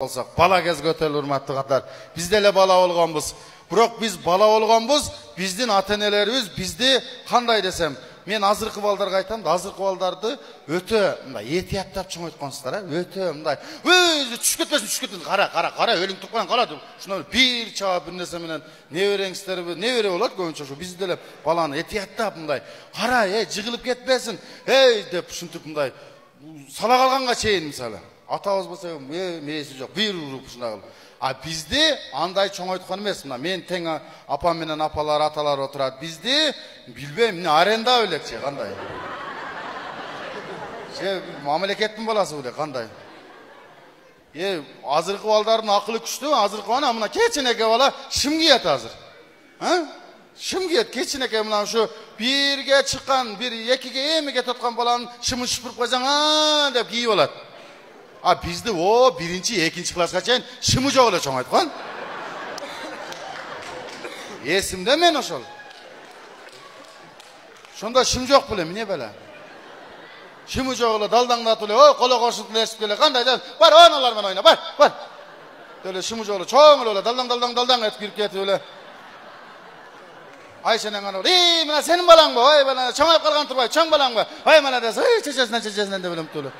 Olsak, bala gezge ötel urmatlı katlar. Biz de bala olganbız. Bırak biz bala olganbız, bizdin ata-enelerimiz bizdi kanday desem. Men azırkı baldarga aytam da azırkı baldardı öte mындай etияттап чоң айткансыздар, öte мындай. Түшүп кетпесин, кара, өлүң турган кара деп. Шуну бир чаап бир нерсе менен не береңиздерби, не бере болот көбүнчө ушу бизде эле баланы этияттап мындай. Кара, жыгылып кетпесин. Деп ушинтип мындай сала калганга чейин мисалы. Атабыз болса, мээси жок, бир уруп ушундай кылып. А бизде андай чоң айткан эмес. Мына мен тең апам менен апалар, аталар отурат. Бизде билбейм, мына аренда элекчи кандай. Мамлекеттин баласы беле кандай. Азыркы балдардын акылы күчтүү, азыркы бана мына кечинеке бала шым кийет азыр. Шым кийет, кечинеке мына ушу бирге чыккан, бир экиге эмиге тоткан баланын шымын шыпырып койсаң, деп кийип алат. А bizde o birinci, ikinci klasga çeyin şımı жоқ эле чоң айткан. Esimde men ошол. Şonda şım жоқ беле, эмне беле? Şımı жоқ эле далдаңдатып эле, коло кошулуп эсип келе, кандай деп, бар ойналар менен ойна, бар. Деле шымы жоқ эле чоң эле далдаң этип кирип кетип эле. Ayşe'nin anı, мына сенин балаңбы? Ой, бана чоң айып калган турбай, чоң балаңбы? Ой, мына десе, чечесинен деп элем төлө.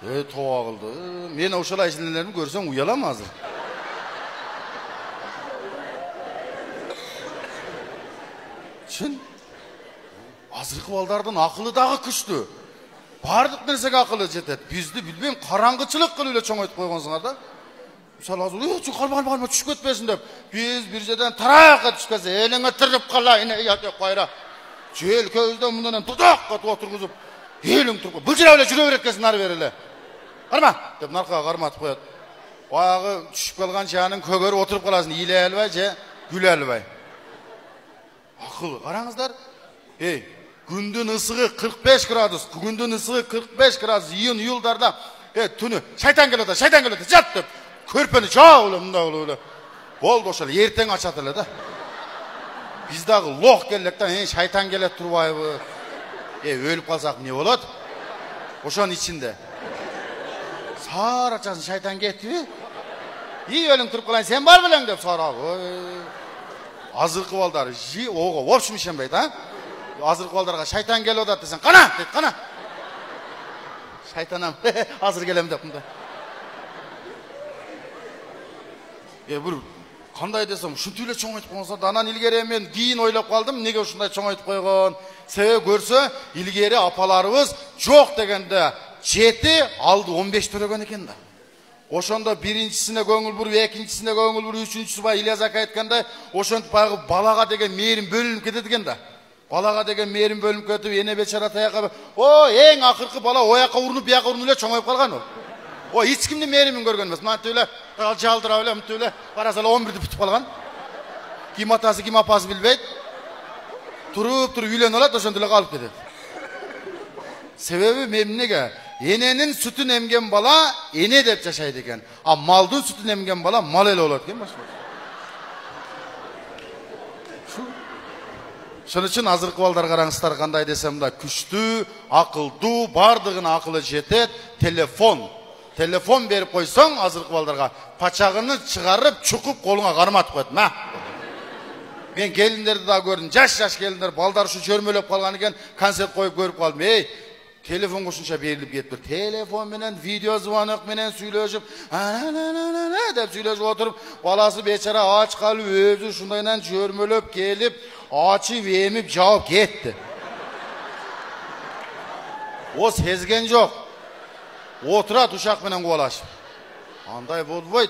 Toğa kıldı. Men ошол айшенелерimi көрсөң уялам азыр. Чын? Азыркы балдардын акылы дагы күчтүү. Бардык нерсеге акылы жетет. Бизди билбейм, караңгычылык кылып эле чоң айтып койгонсуңар да. Мисалы азыр, калма, түшүп кетпесин деп. Биз бир жерден таракка түшкөнсө, элиңе тирилип калайын, деп койра. Жел көздөн мындан тудакка отургузуп, элиң туруп, былжырап эле жүрө берет экенсиң ары бери эле. Карма, деп наркага карматып коет. Баягы түшүп калган жанын көгөрүп отуруп каласың, иле албай же күлө албай. Акыл, караңыздар. Күндүн ысыгы 45 градус, күндүн ысыгы 45 градус, июлдарда, түнү шайтан келет, жат деп. Көрпөнү жаап эле мындай болуп эле. Болду ошол, эртең ачат эле да. Биз дагы лох келек да, шайтан келет турбайбы? Өлүп калсак эмне болот? Ошонун ичинде. Саар ачасын шайтан кетти. Өлүң туруп калайын, сен бар белең деп сурап. Азыркы балдар ого, в общем ишенбейт, Азыркы балдарга шайтан келип атат десең, кана, дейт, кана. Шайтанам, азыр келем деп мындай. Бир кандай десем, ушинтип эле чоң айтып койгонсо, анан илгери мен кийин ойлоп калдым, эмнеге ушундай чоң айтып койгон? Себеби көрсө, илгери апаларыбыз жок дегенде 7 алды 15 төлөгөн экен да. Ошондо биринчисине көңүл буруп, экинчисине көңүл буруп, үчүнчүсү бай Ильяс ака айткандай, ошентип баягы балага деген мээрим бөлүнүп кетет экен да. Балага деген мээрим бөлүнүп кетип, эне бечара таяка, эң акыркы бала ояка урунуп, бияка урунуп эле чоң айып калган ол. Эч кимдин мээримин көргөн эмес. Мынтип эле жалдырап эле, мынтип эле бараса эле 11-ди бүтүп калган. Ким атасы, ким апасы билбейт. Туруп үйлөнүп алат, ошентип эле калып кетет. Себеби эмнеге? Эненин сүтүн эмген бала эне деп жашайт экен. А малдын сүтүн эмген бала мал эле болот экен башка. Шуның үчүн азыркы балдар караңыздар кандай десем да күчтүү, акылдуу, бардыгына акылы жетет, телефон берип койсоң азыркы балдарга пачагыны чыгарып, чукуп колуңа карматып коет. Мен келиндерди да көрдүм, жаш келиндер, балдар ушу жөрмөлөп калган экен, концерт коюп көрүп калдым. Telefon koşunca berilip gettir. Telefon menen, video звонок menen süylöşüp, dep süylöşüp oturup, balası beçara aç kalıp, özü şundayla jörmölöp gelip, açıp emip cevap getdi. O sezgen jok. Oturat uşak menen kovalaşıp. Anday bolboyt.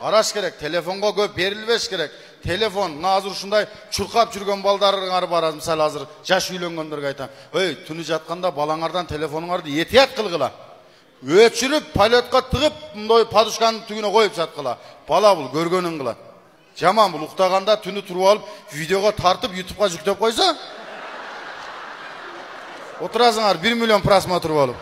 Araş gerek, telefonga köp berilbеш gerek. Telefon, nazır şunday çurkap жүргөн baldarыңар бар, misal hazır жаш үйлөнгөндөргө айтам. Түнү жатканда балаңардан телефонуңарды этият кылгыла. Өчүрүп, полетка тыгып, мындай подушканын түгүнө коюп жаткыла. Бала бул көргөнүн кылат. Жаман бул уктаганда түнү туруп алып, видеого тартып, YouTubeга жүктөп койсо, отурасыңар 1 миллион просмотр болуп.